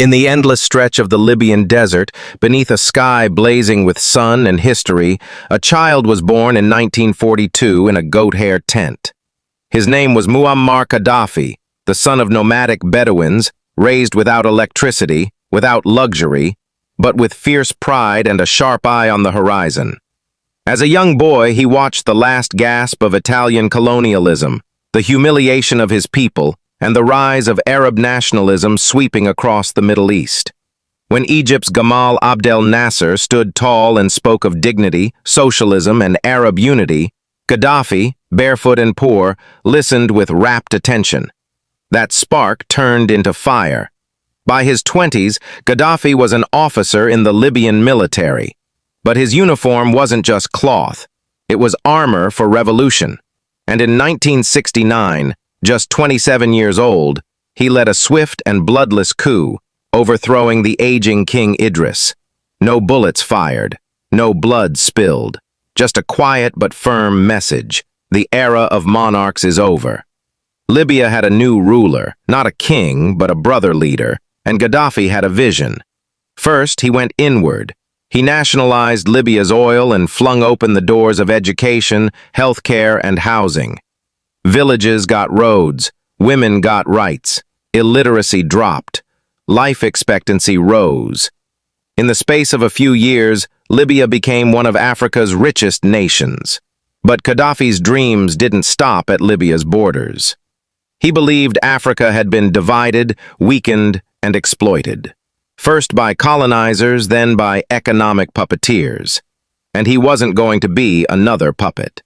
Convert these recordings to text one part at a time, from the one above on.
In the endless stretch of the Libyan desert, beneath a sky blazing with sun and history, a child was born in 1942 in a goat-hair tent. His name was Muammar Kadhafi, the son of nomadic Bedouins, raised without electricity, without luxury, but with fierce pride and a sharp eye on the horizon. As a young boy, he watched the last gasp of Italian colonialism, the humiliation of his people, and the rise of Arab nationalism sweeping across the Middle East. When Egypt's Gamal Abdel Nasser stood tall and spoke of dignity, socialism, and Arab unity, Gaddafi, barefoot and poor, listened with rapt attention. That spark turned into fire. By his 20s, Gaddafi was an officer in the Libyan military. But his uniform wasn't just cloth. It was armor for revolution. And in 1969, just 27 years old, he led a swift and bloodless coup, overthrowing the aging King Idris. No bullets fired, no blood spilled, just a quiet but firm message. The era of monarchs is over. Libya had a new ruler, not a king, but a brother leader, and Gaddafi had a vision. First, he went inward. He nationalized Libya's oil and flung open the doors of education, healthcare, and housing. Villages got roads, women got rights, illiteracy dropped, life expectancy rose. In the space of a few years, Libya became one of Africa's richest nations. But Gaddafi's dreams didn't stop at Libya's borders. He believed Africa had been divided, weakened, and exploited. First by colonizers, then by economic puppeteers. And he wasn't going to be another puppet.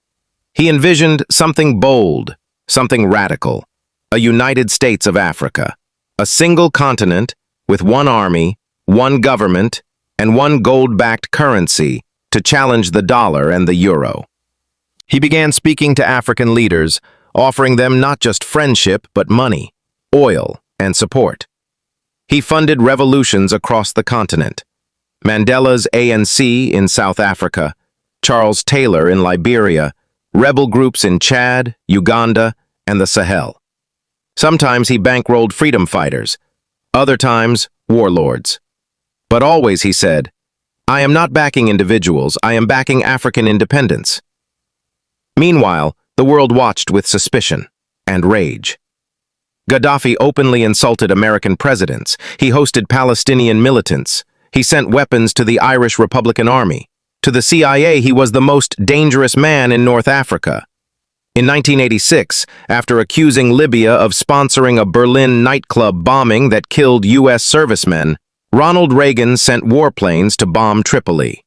He envisioned something bold, something radical, a United States of Africa, a single continent with one army, one government, and one gold-backed currency to challenge the dollar and the euro. He began speaking to African leaders, offering them not just friendship but money, oil, and support. He funded revolutions across the continent. Mandela's ANC in South Africa, Charles Taylor in Liberia, rebel groups in Chad, Uganda, and the Sahel. Sometimes he bankrolled freedom fighters, other times warlords. But always he said, "I am not backing individuals, I am backing African independence." Meanwhile, the world watched with suspicion and rage. Gaddafi openly insulted American presidents. He hosted Palestinian militants. He sent weapons to the Irish Republican Army. To the CIA, he was the most dangerous man in North Africa. In 1986, after accusing Libya of sponsoring a Berlin nightclub bombing that killed U.S. servicemen, Ronald Reagan sent warplanes to bomb Tripoli.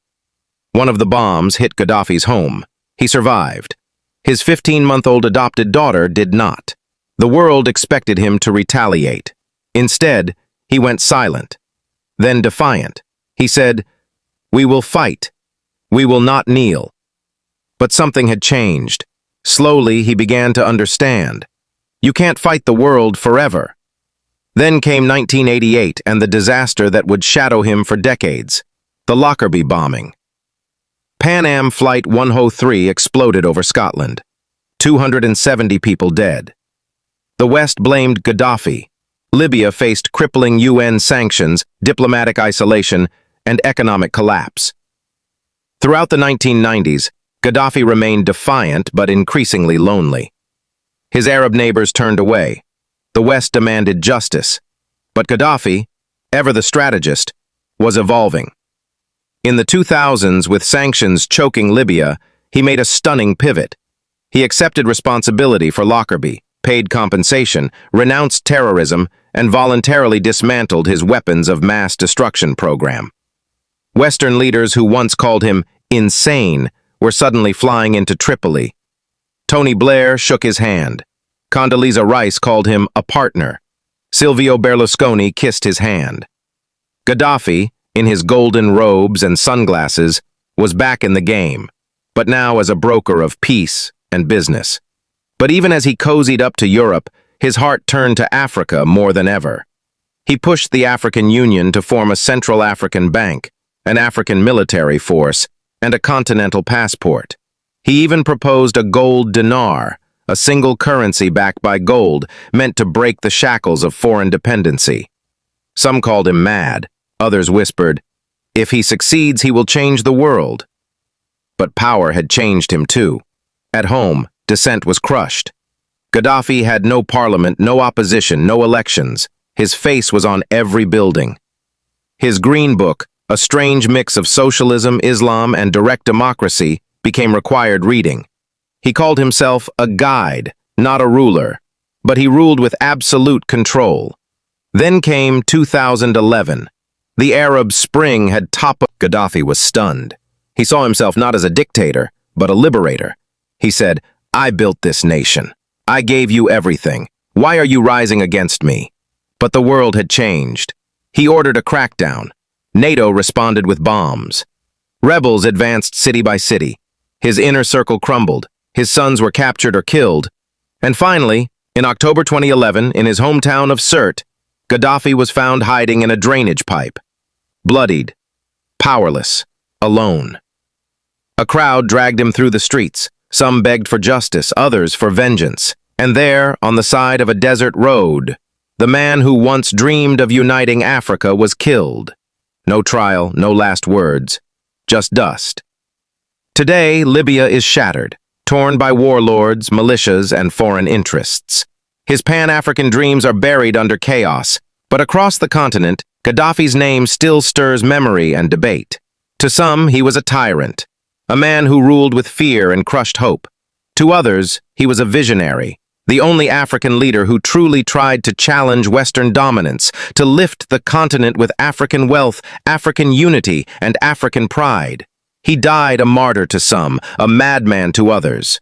One of the bombs hit Gaddafi's home. He survived. His 15-month-old adopted daughter did not. The world expected him to retaliate. Instead, he went silent. Then defiant. He said, "We will fight. We will not kneel." But something had changed. Slowly, he began to understand. You can't fight the world forever. Then came 1988 and the disaster that would shadow him for decades, the Lockerbie bombing. Pan Am Flight 103 exploded over Scotland. 270 people dead. The West blamed Gaddafi. Libya faced crippling UN sanctions, diplomatic isolation, and economic collapse. Throughout the 1990s, Gaddafi remained defiant but increasingly lonely. His Arab neighbors turned away. The West demanded justice. But Gaddafi, ever the strategist, was evolving. In the 2000s, with sanctions choking Libya, he made a stunning pivot. He accepted responsibility for Lockerbie, paid compensation, renounced terrorism, and voluntarily dismantled his weapons of mass destruction program. Western leaders who once called him insane were suddenly flying into Tripoli. Tony Blair shook his hand. Condoleezza Rice called him a partner. Silvio Berlusconi kissed his hand. Gaddafi, in his golden robes and sunglasses, was back in the game, but now as a broker of peace and business. But even as he cozied up to Europe, his heart turned to Africa more than ever. He pushed the African Union to form a Central African Bank, an African military force, and a continental passport. He even proposed a gold dinar, a single currency backed by gold, meant to break the shackles of foreign dependency. Some called him mad. Others whispered, "If he succeeds, he will change the world." But power had changed him too. At home, dissent was crushed. Gaddafi had no parliament, no opposition, no elections. His face was on every building. His Green Book, a strange mix of socialism, Islam, and direct democracy, became required reading. He called himself a guide, not a ruler, but he ruled with absolute control. Then came 2011. The Arab Spring had toppled. Gaddafi was stunned. He saw himself not as a dictator, but a liberator. He said, "I built this nation. I gave you everything. Why are you rising against me?" But the world had changed. He ordered a crackdown. NATO responded with bombs. Rebels advanced city by city. His inner circle crumbled. His sons were captured or killed. And finally, in October 2011, in his hometown of Sirte, Gaddafi was found hiding in a drainage pipe. Bloodied, powerless, alone. A crowd dragged him through the streets. Some begged for justice, others for vengeance. And there, on the side of a desert road, the man who once dreamed of uniting Africa was killed. No trial, no last words, just dust. Today, Libya is shattered, torn by warlords, militias, and foreign interests. His Pan-African dreams are buried under chaos, but across the continent, Gaddafi's name still stirs memory and debate. To some, he was a tyrant, a man who ruled with fear and crushed hope. To others, he was a visionary, the only African leader who truly tried to challenge Western dominance, to lift the continent with African wealth, African unity, and African pride. He died a martyr to some, a madman to others.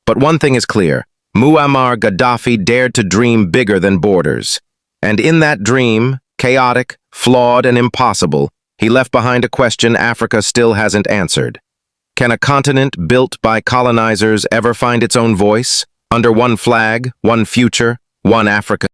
But one thing is clear, Muammar Gaddafi dared to dream bigger than borders. And in that dream, chaotic, flawed, and impossible, he left behind a question Africa still hasn't answered. Can a continent built by colonizers ever find its own voice? Under one flag, one future, one Africa?